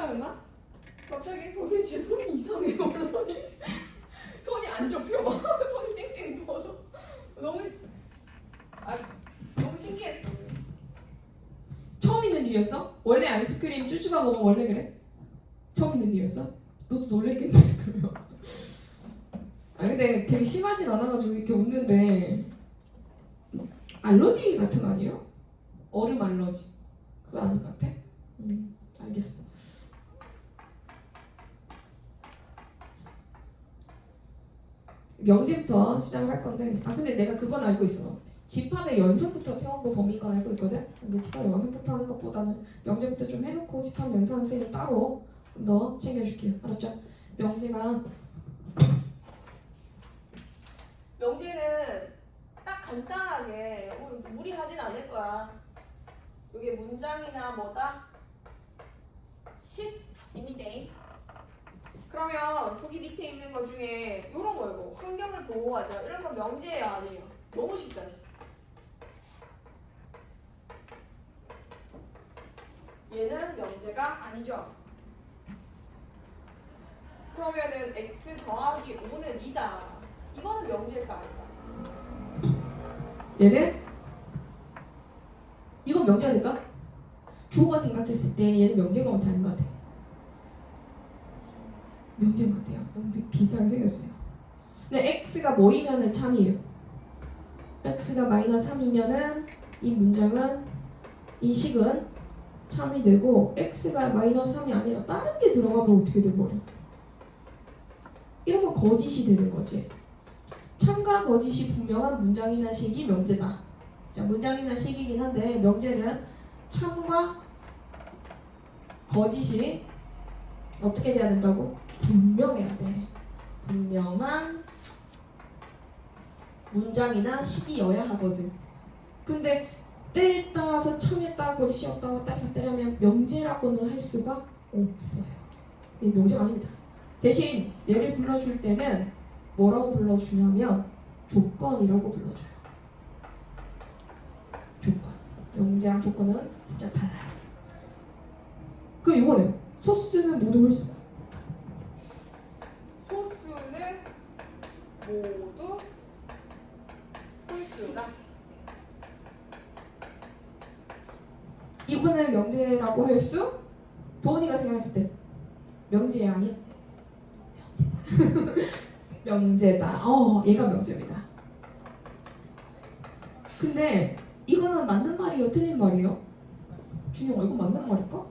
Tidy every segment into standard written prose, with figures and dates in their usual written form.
문장이었나? 갑자기 선생님 제 손이 이상해요. 그러더니 손이 안 접혀. 막 손이 땡땡 부어서 너무 신기했어. 처음 있는 일이었어? 원래 아이스크림 쭈쭈바 먹으면 원래 그래? 처음 있는 일이었어? 너도 놀랬겠네 그러면. 근데 되게 심하진 않아가지고 이렇게 웃는데 알러지 같은 거 아니에요? 얼음 알러지 그거 아닌 것 같아? 알겠어. 명제부터 시작을 할 건데 근데 내가 그건 알고 있어. 집합의 연속부터 태운 거 범위인 건 알고 있거든? 근데 집합 연속부터 하는 것보다는 명제부터 좀 해놓고 집합 연산은 쌤이 따로 좀 더 챙겨줄게요. 알았죠? 명제는 딱 간단하게 무리하진 않을 거야. 이게 문장이나 뭐다? 10입니다. 그러면 거기 밑에 있는 것 중에 이런 거예요. 환경을 보호하자. 이런 건 명제야 아니에요? 너무 쉽다. 얘는 명제가 아니죠. 그러면은 x 더하기 5는 2다. 이거는 명제일까 아닐까? 얘는 이건 명제가 될까? 주어가 생각했을 때 얘는 명제가 아닌 것 같아. 명제인 것 같아요. 비슷하게 생겼어요. 근데 x가 뭐이면은 참이에요. x가 마이너스 3이면은 이 문장은 이 식은 참이 되고 x가 마이너스 3이 아니라 다른 게 들어가면 어떻게 돼버려? 이런 건 거짓이 되는 거지. 참과 거짓이 분명한 문장이나 식이 명제다. 자, 문장이나 식이긴 한데 명제는 참과 거짓이 어떻게 돼야 된다고? 분명해야 돼. 분명한 문장이나 식이어야 하거든. 근데 때에 따라서 참에 따라 거짓이 없다고 왔다 갔다 하면 명제라고는 할 수가 없어요. 이 명제가 아닙니다. 대신 얘를 불러줄 때는 뭐라고 불러주냐면 조건이라고 불러줘요. 조건. 명제랑 조건은 진짜 달라요. 그럼 이거는 소스는 모두 홀수다. 소수는 모두 홀수다. 이거는 명제라고 할 수? 도훈이가 생각했을 때 명제 아니야? 명제다. 명제다. 얘가 명제입니다. 근데 이거는 맞는 말이에요? 틀린 말이에요? 준영아 이거 맞는 말일까?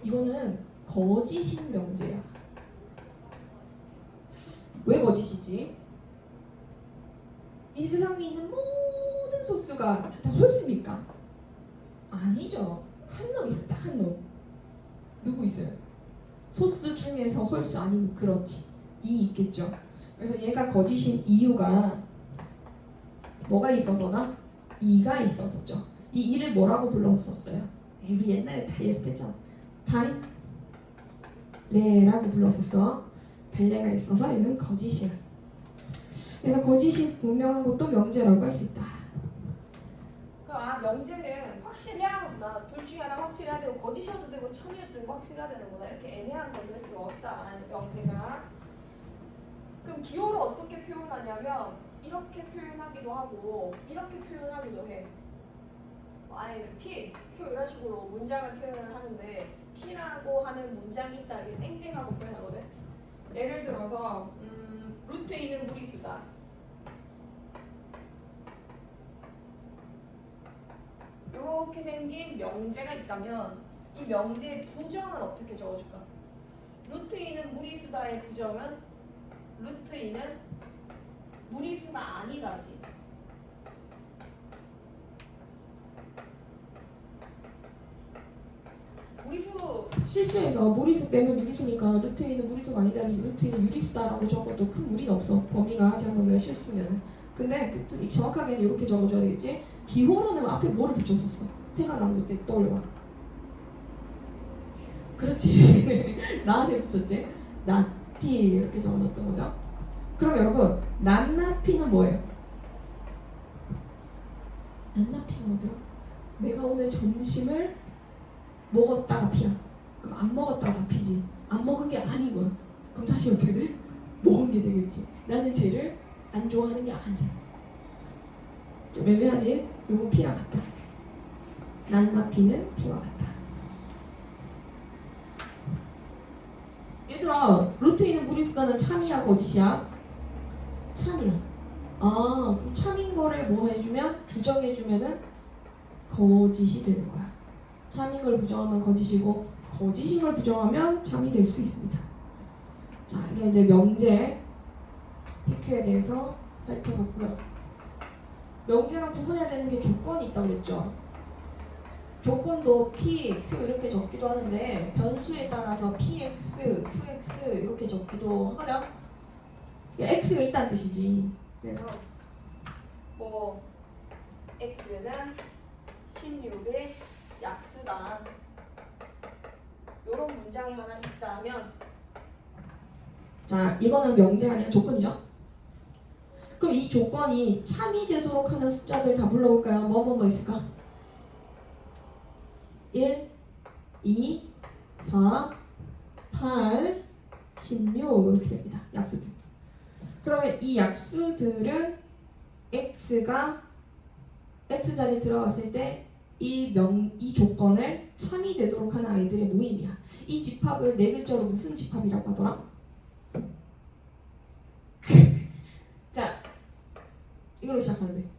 이거는 거짓인 명제야. 왜 거짓이지? 이 세상에 있는 모든 소스가 다 홀수입니까? 아니죠. 한 놈 있어. 딱 한 놈. 누구 있어요? 소스 중에서 홀수 아닌 그렇지. 이 있겠죠. 그래서 얘가 거짓인 이유가 뭐가 있어서나? 이가 있어서죠. 이 이를 뭐라고 불렀었어요? 우리 옛날에 다 예습했잖아. 달래라고 불렀었어. 달래가 있어서 얘는 거짓이야. 그래서 거짓이 분명한 것도 명제라고 할 수 있다. 명제는 확실해야 한다. 둘 중에 하나 확실해야 되고 거짓이어도 되고 참이어도 되고 확실해야 되는구나. 이렇게 애매한 건 될 수가 없다. 명제가. 그럼 기호를 어떻게 표현하냐면 이렇게 표현하기도 하고 이렇게 표현하기도 해. 아니면 P, Q 이런 식으로 문장을 표현을 하는데 P라고 하는 문장이 있다. 이게 땡땡하고 표현하거든. 예를 들어서 루트에 있는 무리수다. 이렇게 생긴 명제가 있다면 이 명제의 부정은 어떻게 적어줄까? 루트에 있는 무리수다의 부정은 루트에 있는 무리수가 아니다지. 무리수 실수해서 무리수 빼면 유리수니까 루트에 있는 무리수가 아니다니 루트에 있는 유리수다라고 적어도 큰 무리는 없어. 범위가 잘못된 실수면. 근데 정확하게는 이렇게 적어줘야 되겠지? 기호로는 앞에 뭐를 붙였었어? 생각나는 때 떠올려봐. 그렇지. 나한테 붙였지? 나피 이렇게 적어놨던 거죠. 그럼 여러분 낱나피는 뭐예요? 낱나피는 뭐더라? 내가 오늘 점심을 먹었다가 피야. 그럼 안 먹었다가 잡히지. 안 먹은 게 아닌 거야. 그럼 다시 어떻게 돼? 먹은 게 되겠지. 나는 쟤를 안 좋아하는 게 아니야. 좀 애매하지? 요건 P랑 같다. 난과 P는 P와 같다. 얘들아, 루트에 있는 무리수단은 참이야 거짓이야? 참이야. 아, 그럼 참인 거를 뭐 해주면? 부정해주면은 거짓이 되는 거야. 참인 걸 부정하면 거짓이고 거짓인 걸 부정하면 참이 될 수 있습니다. 자, 이게 이제 명제 PQ에 대해서 살펴봤고요. 명제랑 구분해야 되는 게 조건이 있다고 그랬죠. 조건도 P, Q 이렇게 적기도 하는데 변수에 따라서 PX, QX 이렇게 적기도 하죠. X가 있다는 뜻이지. 그래서 뭐 X는 16의 약수다. 이런 문장이 하나 있다면 자, 이거는 명제가 아니라 조건이죠. 그럼 이 조건이 참이 되도록 하는 숫자들 다 불러볼까요? 뭐 있을까? 1, 2, 4, 8, 16 이렇게 됩니다. 약수들. 그러면 이 약수들은 X가 X자리에 들어갔을 때 이 조건을 참이 되도록 하는 아이들의 모임이야. 이 집합을 네 글자로 무슨 집합이라고 하더라? 자, 이걸로 시작하는데.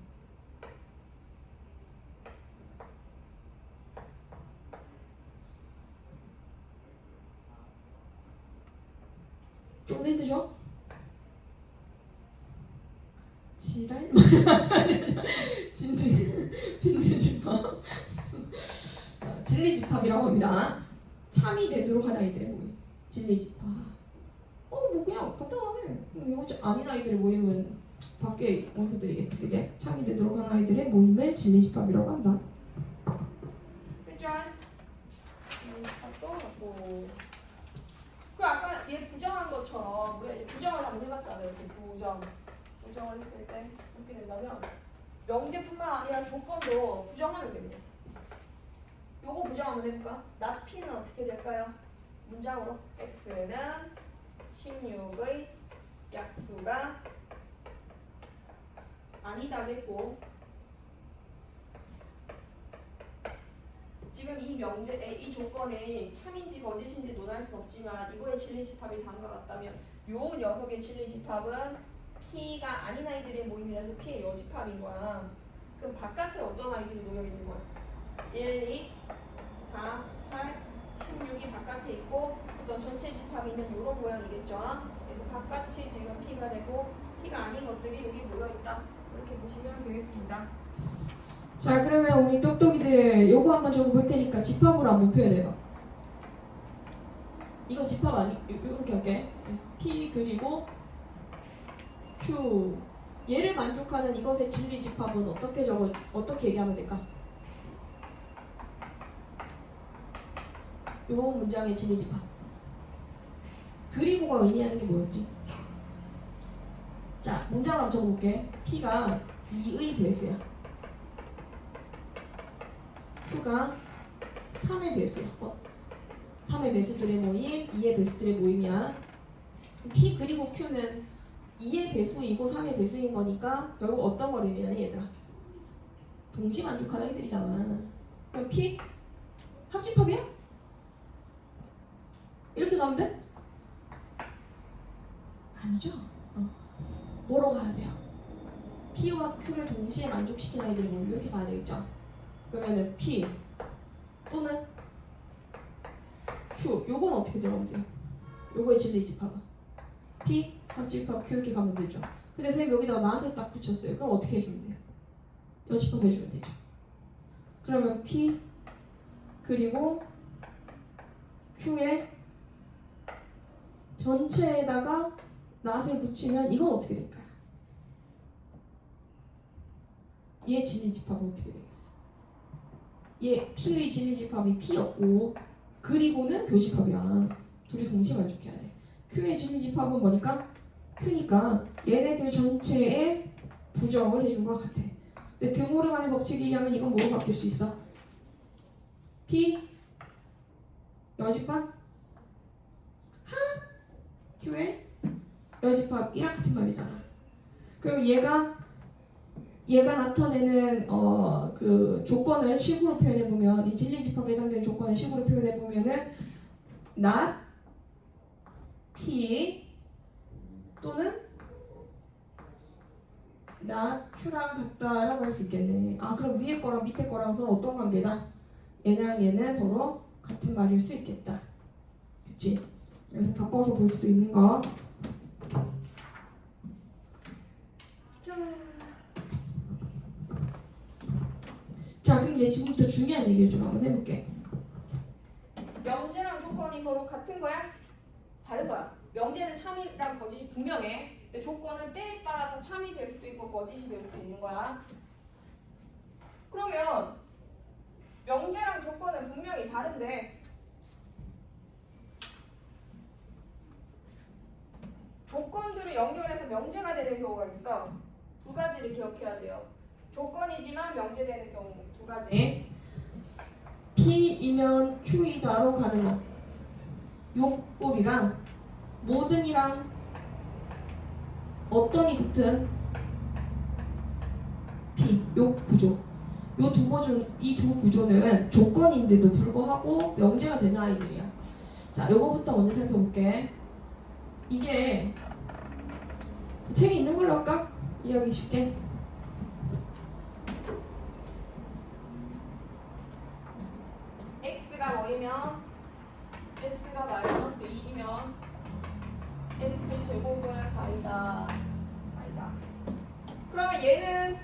좀 힘드죠? 지랄? 진리 집합. 진리 집합이라고 합니다. 참이 되도록 하는 아이들의 모임. 진리 집합. 뭐 그냥 간단하네. 이거 아닌 아이들의 모임은 밖에 원서들이겠지, 그제? 참이 되도록 하는 아이들의 모임을 진리 집합이라고 한다. 그죠? 또 뭐. 그 아까 얘 부정한 것처럼 우리가 이제 부정을 한번 해봤잖아요. 이렇게 부정을 했을 때 어떻게 된다면 명제뿐만 아니라 조건도 부정하면 됩니다. 요거 부정 한번 해볼까? not P는 어떻게 될까요? 문장으로 X는 16의 약수가 아니다겠고 지금 이 이 조건이 참인지 거짓인지 논할 수는 없지만 이거의 진리 집합이 다음과 같다면 요 녀석의 진리 집합은 P가 아닌 아이들의 모임이라서 P의 여집합인 거야. 그럼 바깥에 어떤 아이들이 놓여 있는 거야? 1, 2, 4, 8, 16이 바깥에 있고 어떤 전체 집합이 있는 이런 모양이겠죠. 그래서 바깥이 지금 P가 되고 P가 아닌 것들이 여기 모여 있다. 이렇게 보시면 되겠습니다. 자, 그러면 우리 똑똑이들 요거 한번 적어볼 테니까 집합으로 한번 표현해봐. 이거 집합 아니, 이렇게 할게. P 그리고 Q. 얘를 만족하는 이것의 진리 집합은 어떻게 얘기하면 될까? 이번 문장의 진리 집합. 그리고가 의미하는 게 뭐였지? 자, 문장을 한번 적어볼게. P가 2의 배수야. Q가 3의 배수야. 3의 배수들의 모임, 2의 배수들의 모임이야. P 그리고 Q는 2의 배수이고 3의 배수인 거니까 결국 어떤 걸 의미하니 얘들아? 동시 만족하는 애들이잖아. 그럼 P 합집합이야? 이렇게 가면 돼? 아니죠. 뭐로 가야 돼요? P와 Q를 동시에 만족시키는 아이들이 뭐 이렇게 가야 되겠죠. 그러면은 P 또는 Q 요건 어떻게 들어가면 돼요? 요거의 진리 집합은 P 합집합 Q 이렇게 가면 되죠. 근데 선생님 여기다가 not을 딱 붙였어요. 그럼 어떻게 해주면 돼요? 여집합 해주면 되죠. 그러면 P 그리고 Q의 전체에다가 not을 붙이면 이건 어떻게 될까요? 얘 진리 집합은 어떻게 되겠어? 얘 P의 진리 집합이 P였고 그리고는 교집합이야. 둘이 동시에 만족해야 돼. Q의 진리 집합은 뭐니까? Q니까 얘네들 전체에 부정을 해준 것 같아. 근데 드모르간의 법칙에 의하면 이건 뭐로 바뀔 수 있어? P 여집합 하 QL 여집합이랑 같은 말이잖아. 그럼 얘가 나타내는 그 조건을 식으로 표현해 보면 이 진리집합에 해당되는 조건을 식으로 표현해 보면은 not P 또는 not Q랑 같다라고 할 수 있겠네. 아 그럼 위에 거랑 밑에 거랑 서로 어떤 관계다? 얘랑 얘는 서로 같은 말일 수 있겠다. 그치? 그래서 바꿔서 볼 수도 있는 거. 자 그럼 이제 지금부터 중요한 얘기를 좀 한번 해볼게. 명제랑 조건이 서로 같은 거야? 다른 거야. 명제는 참이랑 거짓이 분명해. 근데 조건은 때에 따라서 참이 될 수도 있고 거짓이 될 수도 있는 거야. 그러면 명제랑 조건은 분명히 다른데 조건들을 연결해서 명제가 되는 경우가 있어. 두 가지를 기억해야 돼요. 조건이지만 명제되는 경우 두 가지. 네. P이면 Q이다로 가는 거. 요 꼴이랑 모든이랑 어떤이 붙은 P 요 구조. 요 두 구조, 이 두 구조는 조건인데도 불구하고 명제가 되는 아이들이야. 자, 요거부터 먼저 살펴볼게. 이게 책에 있는 걸로 할까? 이해하기 쉽게. x가 뭐이면 x가 마이너스 2이면 x 제곱은 4이다. 4이다. 그러면 얘는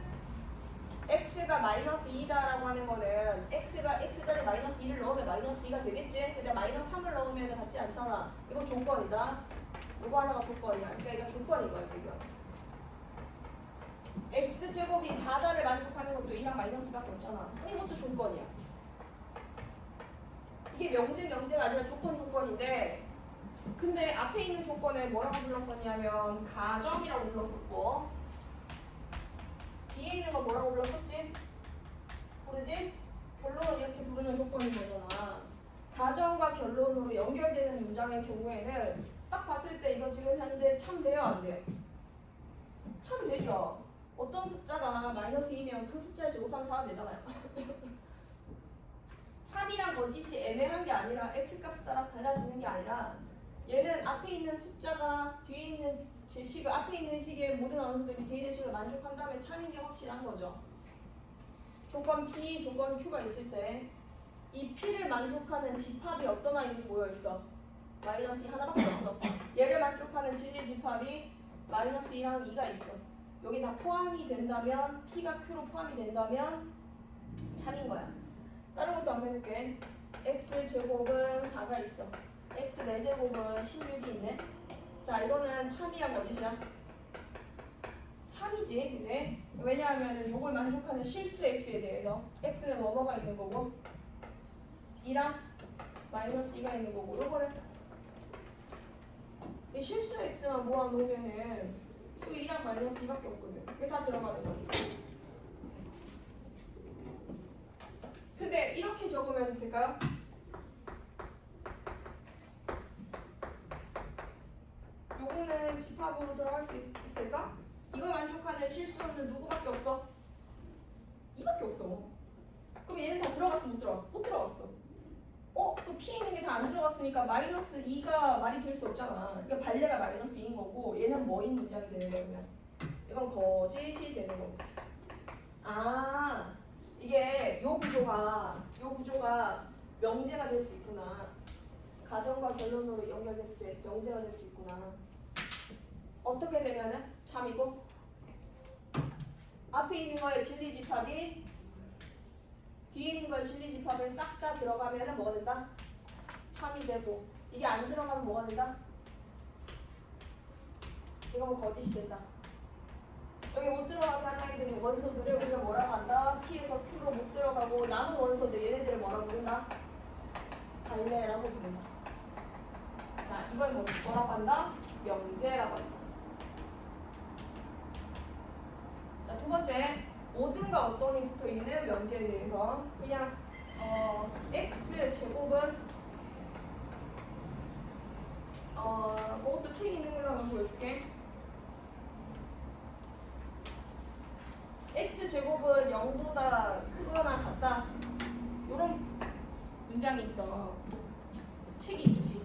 x가 마이너스 2다라고 하는 거는 x가 x자리 마이너스 2를 넣으면 마이너스 2가 되겠지? 근데 마이너스 3을 넣으면 같지 않잖아. 이거 조건이다. 이거 하나가 조건이야. 그러니까 이거 조건인 거야 지금. x제곱이 4다를 만족하는 것도 2랑 마이너스밖에 없잖아. 이것도 조건이야. 이게 명제가 아니라 조건인데 근데 앞에 있는 조건을 뭐라고 불렀었냐면 가정이라고 불렀었고 뒤에 있는 거 뭐라고 불렀었지? 부르지? 결론은 이렇게 부르는 조건인 거잖아. 가정과 결론으로 연결되는 문장의 경우에는 딱 봤을 때 이거 지금 현재 참 돼요 안 돼요? 참 되죠. 어떤 숫자가 마이너스 2면 그 숫자에 제곱하면 4가 되잖아요. 참이랑 거짓이 애매한 게 아니라 x값에 따라서 달라지는 게 아니라 얘는 앞에 있는 숫자가 뒤에 있는 제식을 앞에 있는 식의 모든 원소들이 뒤에 있는 식을 만족한다면 참인 게 확실한 거죠. 조건 P, 조건 Q가 있을 때 이 P를 만족하는 집합이 어떤 아이들이 모여있어? 마이너스 2 하나밖에 없어. 얘를 만족하는 진리 집합이 마이너스 2랑 2가 있어. 여기 다 포함이 된다면 P가 Q로 포함이 된다면 참인 거야. 다른 것도 한번 해볼게. x제곱은 4가 있어. x 4제곱은 16이 있네. 자 이거는 참이야 거짓이야? 참이지 그지? 왜냐하면 이걸 만족하는 실수 x에 대해서 x는 뭐뭐가 있는 거고 2랑 마이너스 2가 있는 거고 요거는 이 실수 x만 모아놓으면은 또 2랑 마이너스 2밖에 없거든. 이게 다 들어가는 거지. 근데 이렇게 적으면 될까요? 요거는 집합으로 들어갈 수 있을까? 이걸 만족하는 실수는 누구밖에 없어? 이밖에 없어. 그럼 얘는 다 들어갔어 못 들어갔어? 못 들어갔어. 그 P에 있는 게 다 안 들어갔으니까 마이너스 2가 말이 될 수 없잖아. 그러니까 발레가 마이너스 2인 거고 얘는 뭐인 문장이 되는 거면 이건 거짓이 되는 거고. 아 이게 요 구조가 명제가 될 수 있구나. 가정과 결론으로 연결됐을 때 명제가 될 수 있구나. 어떻게 되면은 참이고 앞에 있는 거에 진리 집합이 뒤에 있는 거에 진리 집합에 싹 다 들어가면은 뭐가 된다? 참이 되고 이게 안 들어가면 뭐가 된다? 이거는 거짓이 된다. 여기 못 들어가게 하는 아이들이 원소들을 우리가 뭐라고 한다? P에서 Q로 못 들어가고 남은 원소들 얘네들을 뭐라고 부른다? 발레라고 부른다. 자 이걸 뭐라고 한다? 명제라고 한다. 자 두 번째 모든과 어떤이 붙어있는 명제에 대해서 그냥 x 제곱은 그것도 책이 있는 걸로 한번 보여줄게. x제곱은 0보다 크거나 같다. 이런 문장이 있어. 책이 있지.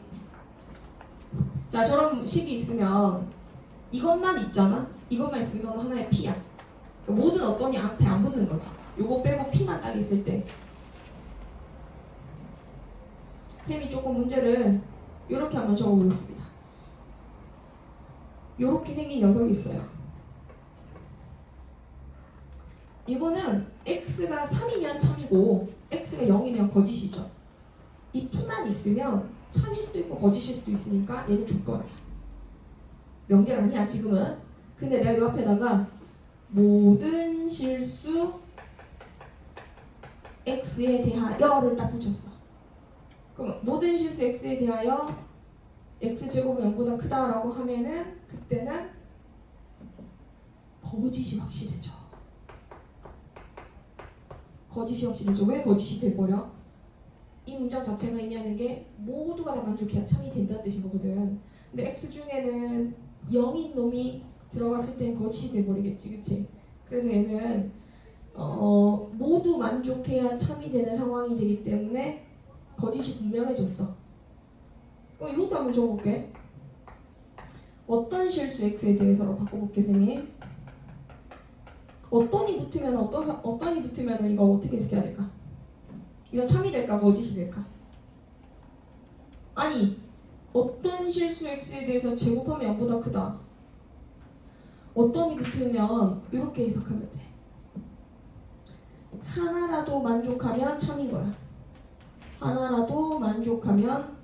자, 저런 식이 있으면 이것만 있잖아. 이것만 있으면 이건 하나의 P야. 그러니까 모든 어떤이 앞에 안 붙는 거지. 요거 빼고 P만 딱 있을 때. 쌤이 조금 문제를 이렇게 한번 적어보겠습니다. 이렇게 생긴 녀석이 있어요. 이거는 x가 3이면 참이고 x가 0이면 거짓이죠. 이 P만 있으면 참일 수도 있고 거짓일 수도 있으니까 얘는 조건이야. 명제가 아니야 지금은. 근데 내가 이 앞에다가 모든 실수 x에 대하여를 딱 붙였어. 그럼 모든 실수 x에 대하여 x제곱은 0보다 크다라고 하면은 그때는 거짓이 확실해져. 거짓이 확실해져. 왜 거짓이 돼버려? 이 문장 자체가 의미하는 게 모두가 다 만족해야 참이 된다는 뜻인 거거든. 근데 x 중에는 0인 놈이 들어갔을 땐 거짓이 돼버리겠지, 그치? 그래서 얘는 모두 만족해야 참이 되는 상황이 되기 때문에 거짓이 분명해졌어. 그럼 이것도 한번 적어볼게. 어떤 실수 x에 대해서로 바꿔볼게, 선생님. 어떤이 붙으면 어떤이 붙으면 이거 어떻게 해석해야 될까? 이거 참이 될까 거짓이 될까? 아니 어떤 실수 x에 대해서 제곱하면 0보다 크다. 어떤이 붙으면 이렇게 해석하면 돼. 하나라도 만족하면 참인 거야. 하나라도 만족하면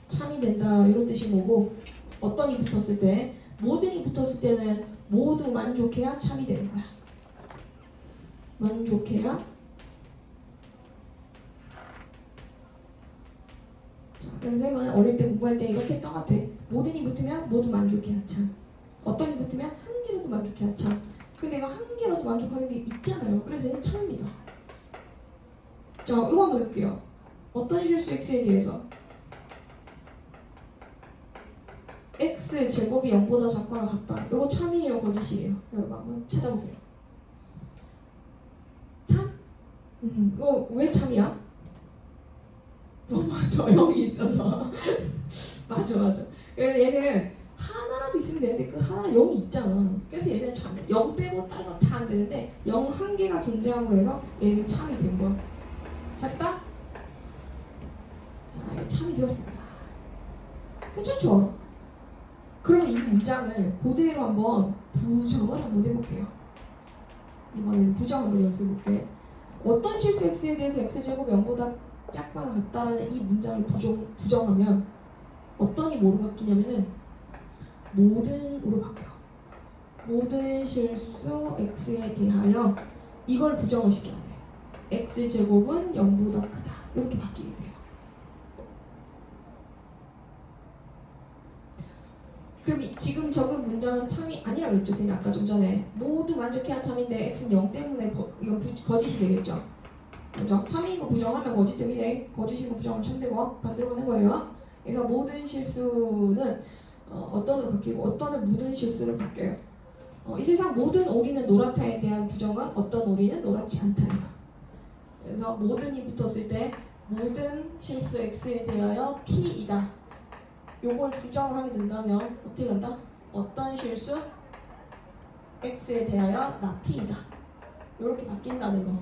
참이 된다 이런 뜻인 거고, 어떤이 붙었을 때, 모든이 붙었을 때는 모두 만족해야 참이 되는 거야. 만족해야. 그래서 쌤은 어릴 때 공부할 때 이렇게 했던 것 같아. 모든이 붙으면 모두 만족해야 참. 어떤이 붙으면 한 개라도 만족해야 참. 근데 이거 한 개라도 만족하는 게 있잖아요. 그래서 얘는 참입니다. 자, 이거 한번 볼게요. 어떤 실수 x에 대해서 x 제곱이 0보다 작거나 같다. 이거 참이에요, 거짓이에요? 여러분 한번 찾아보세요. 참? 이거 왜 참이야? 맞아, 0이 있어서. 맞아. 얘는 하나라도 있으면 되는데 그 하나 0이 있잖아. 그래서 얘는 참이야. 0 빼고 다른 건 다 안 되는데 0 한 개가 존재함으로 해서 얘는 참이 된 거야. 잘했다? 자, 참이 되었습니다. 괜찮죠? 그러면 이 문장을 그대로 한번 부정을 한번 해볼게요. 이번에는 부정 한번 연습해볼게. 어떤 실수 x에 대해서 x제곱이 0보다 작거나 같다라는 이 문장을 부정하면 어떤이 뭐로 바뀌냐면은 모든으로 바뀌어. 모든 실수 x에 대하여 이걸 부정을 시켜야 돼. x제곱은 0보다 크다. 이렇게 바뀌게 돼요. 그럼 지금 적은 문장은 참이 아니라고 했죠. 제가 아까 좀 전에 모두 만족해야 참인데 x는 0 때문에 이건 거짓이 되겠죠. 그렇죠? 참인 거 부정하면 거짓 됩니다. 거짓인 거 부정하면 참되고 반대로 하는 거예요. 그래서 모든 실수는 어떤으로 바뀌고 어떤은 모든 실수로 바뀌어요. 이 세상 모든 오리는 노랗다에 대한 부정은 어떤 오리는 노랗지 않다예요. 그래서 모든이 붙었을 때 모든 실수 x에 대하여 p이다. 요걸 부정을 하게 된다면 어떻게 된다? 어떤 실수 x에 대하여 나 p이다. 이렇게 바뀐다는 거.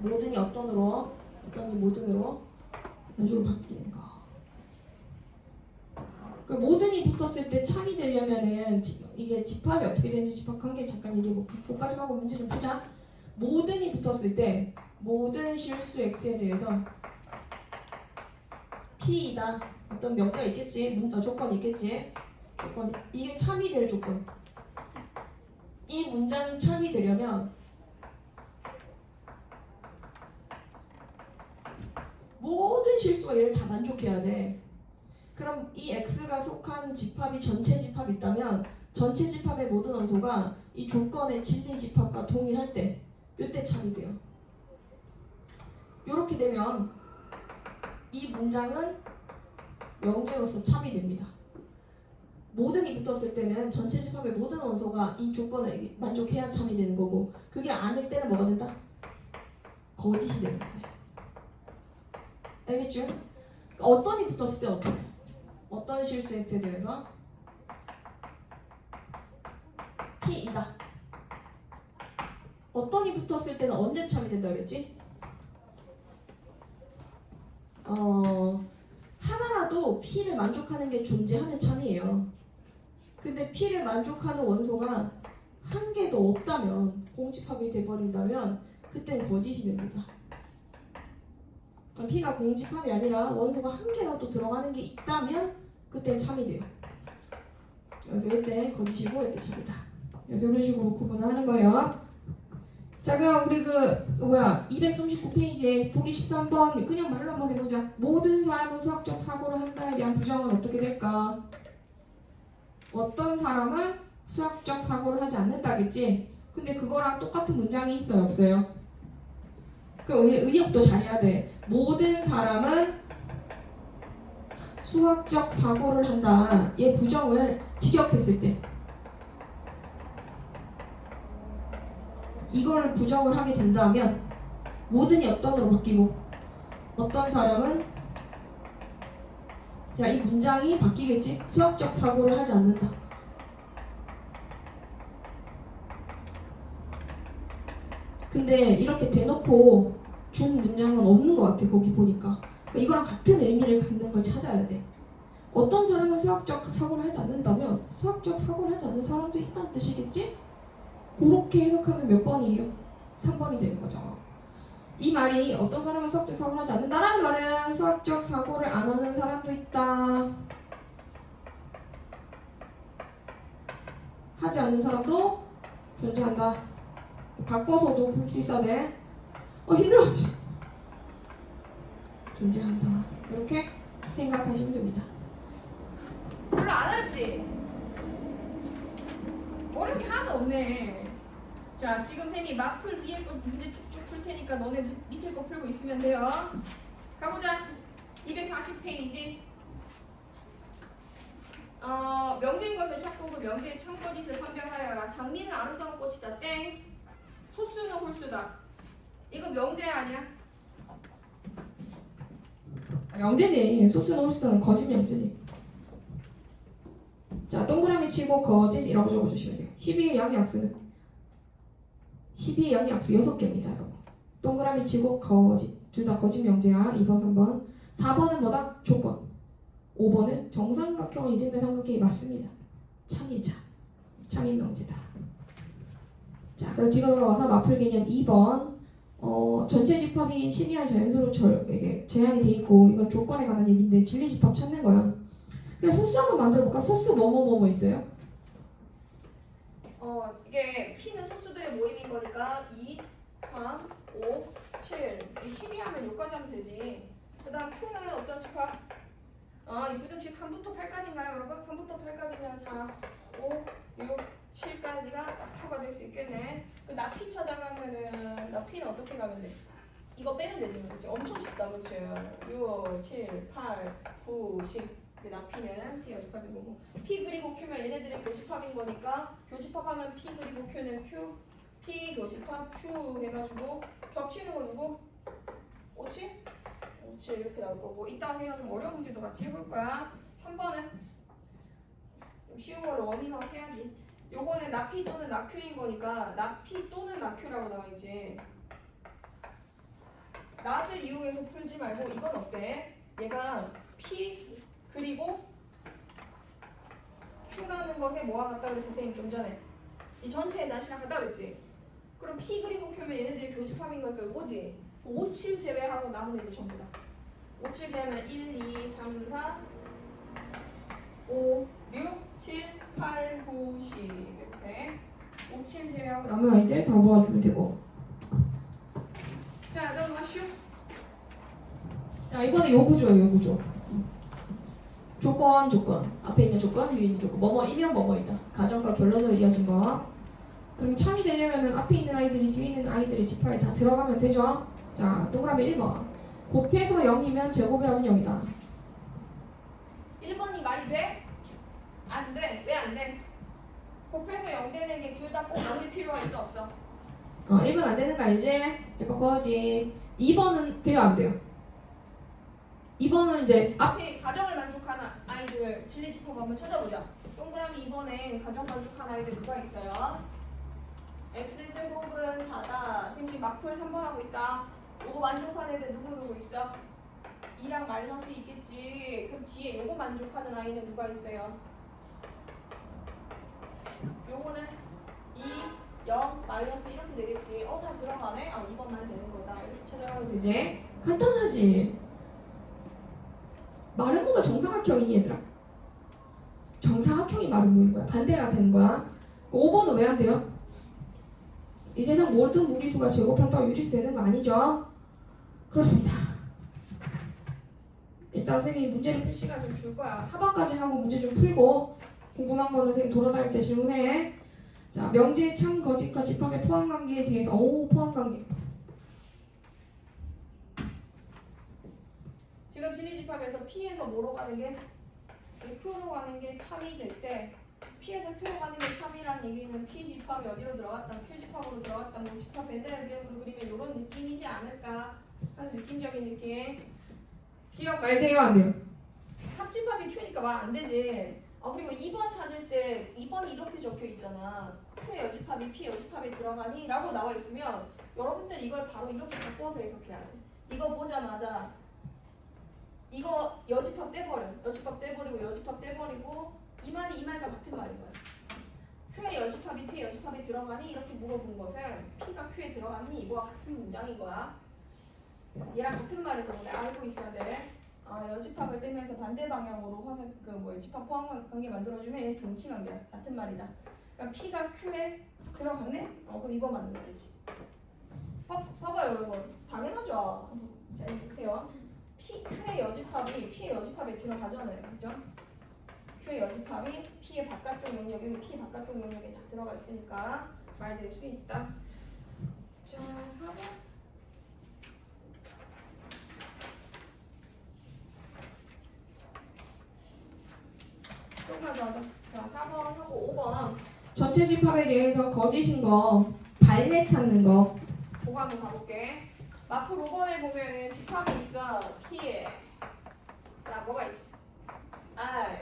모든이 어떤으로, 어떤이 모든으로 나중으로 바뀌는 거. 그 모든이 붙었을 때 참이 되려면은 이게 집합이 어떻게 되는지 집합 관계 잠깐 얘기해볼게. 그까지만 하고 문제 좀 푸자. 모든이 붙었을 때 모든 실수 x에 대해서 p이다. 어떤 명제가 있겠지, 조건이 있겠지. 조건, 이게 참이 될 조건. 이 문장이 참이 되려면 모든 실수가 얘를 다 만족해야 돼. 그럼 이 x가 속한 집합이 전체 집합이 있다면 전체 집합의 모든 원소가 이 조건의 진리 집합과 동일할 때 이때 참이 돼요. 이렇게 되면 이 문장은 명제로서 참이 됩니다. 모든이 붙었을 때는 전체 집합의 모든 원소가 이 조건에 만족해야 참이 되는 거고, 그게 아닐 때는 뭐가 된다? 거짓이 되는 거예요. 알겠죠? 어떤이 붙었을 때 어떤? 어떤 실수 x에 대해서 p이다. 어떤이 붙었을 때는 언제 참이 된다 그랬지? 하나라도 p를 만족하는 게 존재하는 참이에요. 근데 p를 만족하는 원소가 한 개도 없다면, 공집합이 돼버린다면 그때는 거짓이 됩니다. p가 공집합이 아니라 원소가 한 개라도 들어가는 게 있다면 그때는 참이 돼요. 그래서 이때 거짓이고 이때 참이다. 그래서 이런 식으로 구분을 하는 거예요. 자, 그럼 우리 239페이지에 보기 13번 그냥 말로 한번 해보자. 모든 사람은 수학적 사고를 한다에 대한 부정은 어떻게 될까? 어떤 사람은 수학적 사고를 하지 않는다겠지? 근데 그거랑 똑같은 문장이 있어요, 없어요? 그 의역도 잘해야 돼. 모든 사람은 수학적 사고를 한다. 얘 부정을 직역했을 때 이거를 부정을 하게 된다면 모든이 어떤으로 바뀌고, 어떤 사람은, 자, 이 문장이 바뀌겠지? 수학적 사고를 하지 않는다. 근데 이렇게 대놓고 준 문장은 없는 것 같아, 거기 보니까. 그러니까 이거랑 같은 의미를 갖는 걸 찾아야 돼. 어떤 사람은 수학적 사고를 하지 않는다면 수학적 사고를 하지 않는 사람도 있다는 뜻이겠지? 그렇게 해석하면 몇 번이에요? 3번이 되는 거죠. 이 말이 어떤 사람은 수학적 사고를 하지 않는다라는 말은 수학적 사고를 안 하는 사람도 있다, 하지 않는 사람도 존재한다. 바꿔서도 볼 수 있어야 돼. 힘들어. 존재한다. 이렇게 생각하시면 됩니다. 별로 안 어렵지? 어려운 게 하나도 없네. 자, 지금 쌤이 마플 위에 거 문제 쭉쭉 풀 테니까 너네 밑에 거 풀고 있으면 돼요. 가보자. 240페이지. 명제인 것을 찾고 그 명제의 참고짓을 판별하여라. 장미는 아름다운 꽃이다. 땡. 소수는 홀수다. 이거 명제 아니야? 명제지. 소수는 홀수는 거짓 명제지. 자, 동그라미 치고 거짓이라고 적어주시면 돼요. 12의 양의 약수는 12의 양의 약수 6개입니다, 여러분. 동그라미 치고 거짓. 둘 다 거짓 명제야. 2번, 3번. 4번은 뭐다? 조건. 5번은 정삼각형을 이등변 삼각형이 맞습니다. 참이자. 참인 명제다. 자, 그럼 뒤로 넘어가서 마플 개념 2번. 전체 집합이 심의한 자연수로 제한이 돼 있고, 이건 조건에 관한 얘기인데 진리 집합 찾는 거야. 그냥 소수 한번 만들어볼까? 소수 뭐뭐 있어요? 이게 P는 소수들의 모임인 거니까 2, 3, 5, 7. 이 12하면 여기까지 하면 되지. 그 다음 Q는 어떤 집합? 이 부등식 3부터 8까지인가요, 여러분? 3부터 8까지면 4, 5, 6, 7까지가 Q가 될 수 있겠네. 그 나 P 찾아가면은, 나 P는 어떻게 가면 돼? 이거 빼면 되지, 그렇지? 엄청 쉽다, 그렇지? 6, 7, 8, 9, 10. 나 P는 P 교집합인 거고, P 그리고 Q면 얘네들의 교집합인 거니까 교집합하면 P 그리고 Q는 Q, P 교집합 Q 해가지고 겹치는 거 누구? 5, 7? 5, 7 이렇게 나올 거고, 이따가 해가 좀 어려운 문제도 같이 해볼 거야. 3번은 좀 쉬운 걸로 워밍업 해야지. 요거는 나 P 또는 나 Q인 거니까 나 P 또는 나 Q라고 나와있지. 낫을 이용해서 풀지 말고 이건 어때? 얘가 P 그리고 Q라는 것에 뭐가 같다 그랬어, 선생님 좀 전에? 이 전체의 낫이랑 같다 그랬지? 그럼 P 그리고 Q면 얘네들이 교집합인 거니까 이거지? 5, 7 제외하고 남은 애들 전부 다 5, 7 제외하면 1, 2, 3, 4 5, 6, 7, 8, 9, 10 이렇게 5, 7 제외하고 남은 아이들 다 모아주면 되고. 자, 넘어가시오. 자, 이번에 요구조예요, 요구조. 조건. 앞에 있는 조건, 위에 있는 조건. 뭐뭐이면 뭐뭐이다. 가정과 결론으로 이어진 거. 그럼 참이 되려면은 앞에 있는 아이들이 뒤에 있는 아이들의 집합이 다 들어가면 되죠? 자, 동그라미 1번. 곱해서 0이면 제곱의 합은 0이다. 1번이 말이 돼? 안 돼. 왜 안 돼? 곱해서 0 되는 게 둘 다 꼭 0일 필요가 있어 없어? 1번 안 되는 거 알지? 1번 거지. 2번은 돼요 안 돼요? 2번은 이제 앞에 가정을 만족하는 아이들 진리집합 한번 찾아보자. 동그라미 2번에 가정 만족하는 아이들 누가 있어요? x제곱은 4다. 지금 막풀 3번 하고 있다. 요거 만족하는 애들 누구 있어? 2랑 마이너스 있겠지. 그럼 뒤에 요거 만족하는 아이는 누가 있어요? 요거는 2, 0, 마이너스 이렇게 되겠지. 다 들어가네? 2번만 되는 거다. 이렇게 찾아가면 되지. 이제 간단하지. 마름모가 정사각형이니 얘들아? 정사각형이 마름모인 거야. 반대가 되는 거야. 5번은 왜 안 돼요? 이 세상 모든 무리수가 제곱한다고 유리수 되는 거 아니죠? 그렇습니다. 일단 선생님이 문제를 풀 시간 좀 줄 거야. 4번까지 하고 문제 좀 풀고 궁금한 거는 선생님 돌아다닐 때 질문해. 자, 명제, 참, 거짓과 집합의 포함관계에 대해서 포함관계. 지금 진리집합에서 P에서 뭐로 가는 게? Q로 가는 게 참이 될 때 P에서 Q로 가는 게 참이란 얘기는 P집합이 어디로 들어갔다 Q집합으로 들어갔다 뭐 집합 밴드를 그림으로 그리면 이런 느낌이지 않을까 하는 느낌적인 느낌. 기억 말 돼요 안 돼요? 합집합이 Q니까 말 안 되지. 그리고 2번 찾을 때 2번이 이렇게 적혀 있잖아. Q의 여집합이 P 여집합에 들어가니? 라고 나와 있으면 여러분들 이걸 바로 이렇게 바꿔서 해석해야 돼. 이거 보자마자 이거 여집합 떼버려. 여집합 떼버리고 여집합 떼버리고 이 말이 이 말과 같은 말인 거야. Q의 여집합이 P의 여집합에 들어가니? 이렇게 물어본 것은 P가 Q에 들어가니? 이거와 같은 문장인 거야. 얘랑 같은 말인 건데 알고 있어야 돼. 여집합을 떼면서 반대 방향으로 집합 포함 관계 만들어주면 얘는 동치 관계야. 같은 말이다. 그러니까 P가 Q에 들어갔네? 그럼 이거 맞는 말이지. 봐봐요 여러분. 당연하죠. 자 보세요. Q의 여집합이 P의 여집합에 들어가잖아요. 그죠? Q의 여집합이 P의 바깥쪽 영역, 여기 P 바깥쪽 영역에 다 들어가 있으니까 말 될 수 있다. 자, 4번. 조금만 더 하자. 자, 4번하고 5번. 전체 집합에 대해서 거짓인 거, 발레 찾는 거. 그거 한번 가볼게. 마프 5번에 보면은 집합이 있어. P에. 자, 뭐가 있어? R.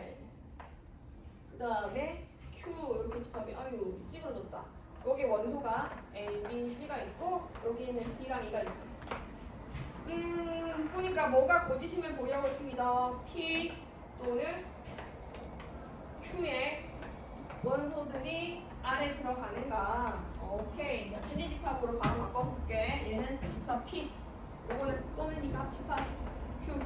그 다음에 Q. 이렇게 집합이, 찌그러졌다. 여기 원소가 A, B, C가 있고, 여기는 D랑 E가 있어. 보니까 뭐가 거짓임을 보이라고 했습니다. P 또는 Q의 원소들이 R에 들어가는가. 오케이. 자, 진리집합으로 바로 바꿔볼게. 얘는 집합 P. 요거는 또는니까 합집합 Q.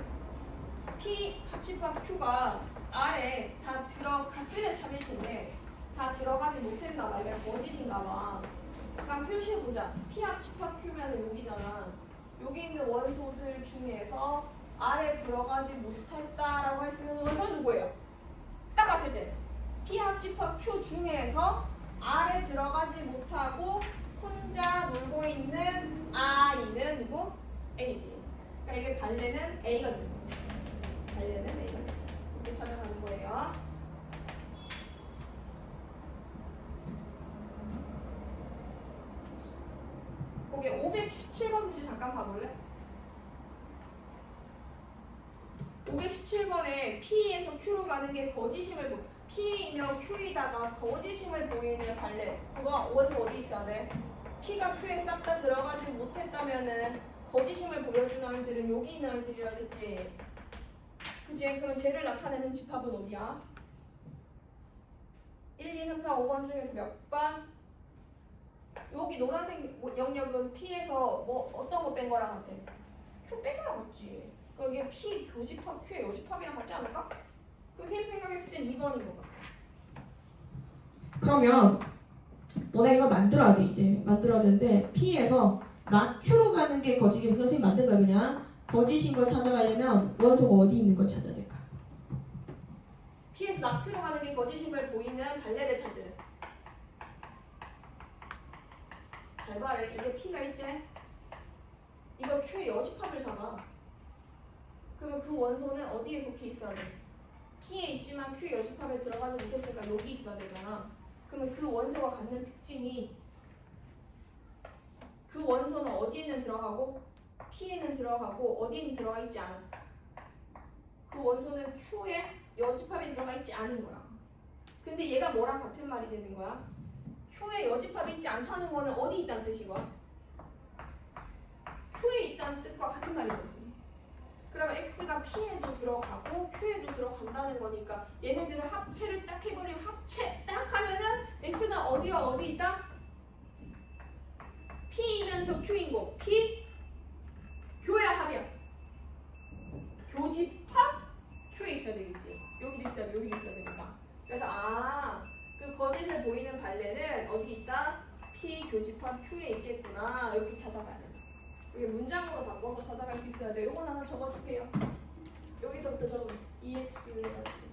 P 합집합 Q가 R에 다 들어갔으면 참일 텐데 다 들어가지 못했나봐. 이게 거짓인가봐. 그럼 표시해보자. P 합집합 Q면 여기잖아. 여기 있는 원소들 중에서 R에 들어가지 못했다라고 할 수 있는 원소는 누구예요? 딱 봤을 때 P 합집합 Q 중에서 R에 들어가지 못하고 혼자 놀고 있는 I는 누구? A지. 그러니까 이게 발레는 A가 되는 거지. 발레는 A가 되는 거지. 이렇게 찾아가는 거예요. 거기 517번 문제 잠깐 봐볼래? 517번에 P에서 Q로 가는 게 거짓임을 P이며 Q이다가 거짓임을 보이는 발레. 그거 원소 어디 있어야 돼? P가 Q에 싹 다 들어가지 못했다면은 거짓임을 보여주는 아이들은 여기 있는 아이들이라 그랬지. 그치? 그럼 쟤를 나타내는 집합은 어디야? 1, 2, 3, 4, 5번 중에서 몇 번? 여기 노란색 영역은 P에서 뭐 어떤 거 뺀 거랑 같아? Q 뺀 거랑 같지. 그럼 이게 P 교집합 Q의 여집합이랑 같지 않을까? 그럼 쌤 생각했을 땐 2번인 것 같아. 그러면 너네 이걸 만들어야 돼 이제. 만들어야 되는데 P에서 나 Q로 가는 게 거짓이면 선생님 만든 거야 그냥. 거짓인 걸 찾아가려면 원소가 어디 있는 걸 찾아야 될까? P에서 나 Q로 가는 게 거짓임을 보이는 발레를 찾으래. 잘 봐래. 이게 P가 있지? 이거 Q의 여집합을 잡아. 그러면 그 원소는 어디에 속해 있어야 돼? P에 있지만 Q 여집합에 들어가지 못했으니까 여기 있어야 되잖아. 그러면 그 원소가 갖는 특징이 그 원소는 어디에는 들어가고 P에는 들어가고 어디에는 들어가 있지 않아. 그 원소는 Q에 여집합에 들어가 있지 않은 거야. 근데 얘가 뭐랑 같은 말이 되는 거야? Q에 여집합이 있지 않다는 거는 어디 있다는 뜻이고? Q에 있다는 뜻과 같은 말인 거지. 그러면 X가 P에도 들어가고 Q에도 들어간다는 거니까 얘네들을 합체를 딱 해버리면 합체 딱 하면은 X는 어디와 어디 있다? P이면서 Q인 거. P 교야 합이야. 교집합 Q에 있어야 되겠지. 여기도 있어야 돼. 여기도 있어야 되니까. 그래서 그 거짓을 보이는 발레는 어디 있다? P 교집합 Q에 있겠구나. 이렇게 찾아가야 된다. 이게 문장으로 바꿔서 찾아갈 수 있어야 돼. 요건 하나 적어주세요. 여기서부터 적으면 EX 해가지고.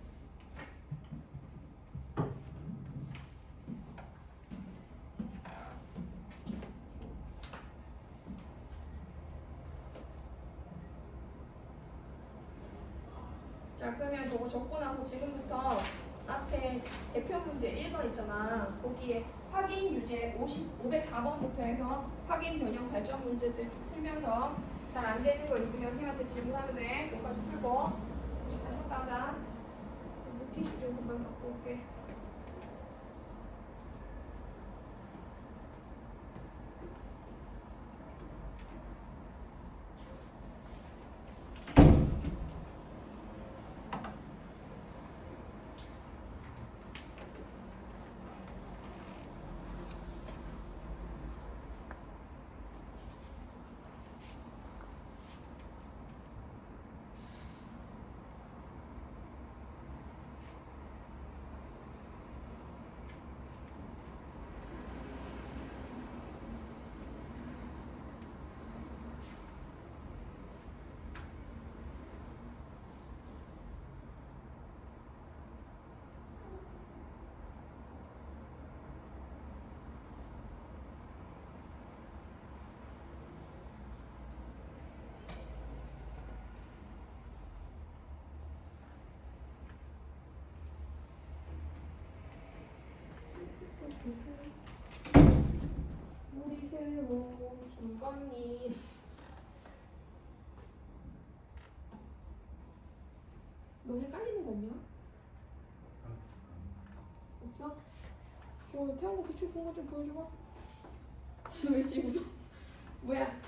자, 그러면 저거 적고 나서 지금부터 앞에 대표 문제 1번 있잖아. 거기에 확인 유제 504번부터 해서 확인 변형 발전 문제들 좀 풀면서 잘 안 되는 거 있으면 선생님한테 질문하면 돼. 여기까지 풀고 다시 한번 하자. 물티슈 좀 금방 갖고 올게. 우리 새로 중건이 너 헷갈리는 거 없냐? 없어? 태운 거 비추 본 거 좀 보여줘봐. 왜 지금 웃어? 뭐야?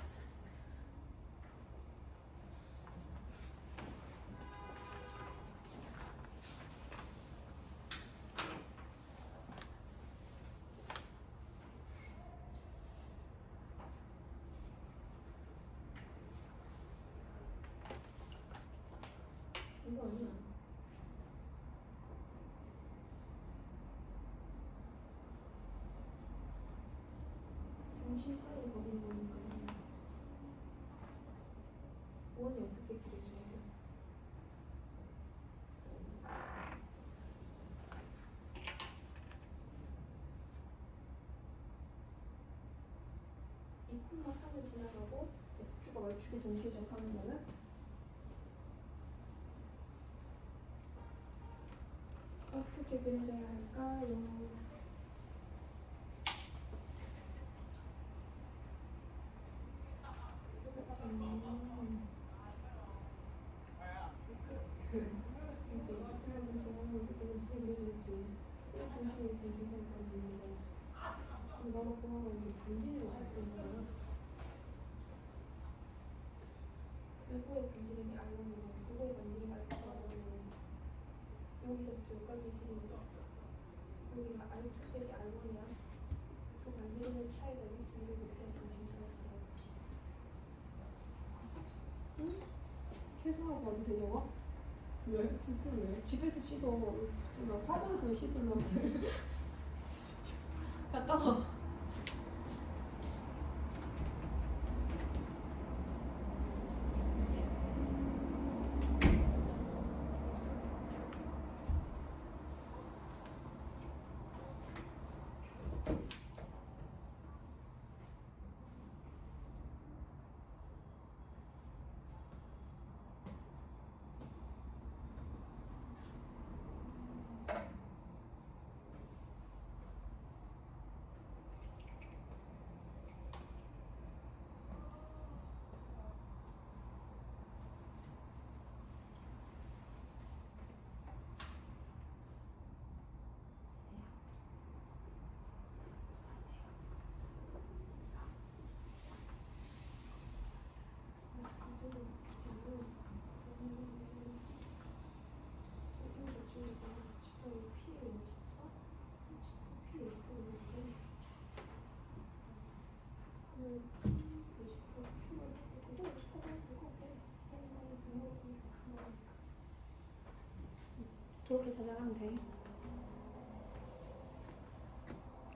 이거 아니야. 중심 사이에 거리는 거니까. 원이 어떻게 그려져야 돼? 이 콤마 3을 지나가고 x축과 y축이 동시에 접하는 거는 어떻게 그려져야 할까요? 누구의 분지름이 알고는 누구의 반지름이 알고는 여기서부터 여기까지 길이는 여기가 R2 빼기 R1이야. 그 반지름의 차이가 이렇게 중심사였어. 응? 세수하고 와도 되냐고? 왜? 세수를 왜? 집에서 씻어. 진짜 화장에서 씻으려고. 진짜. 갔다 와. 그렇게 찾아가면 돼.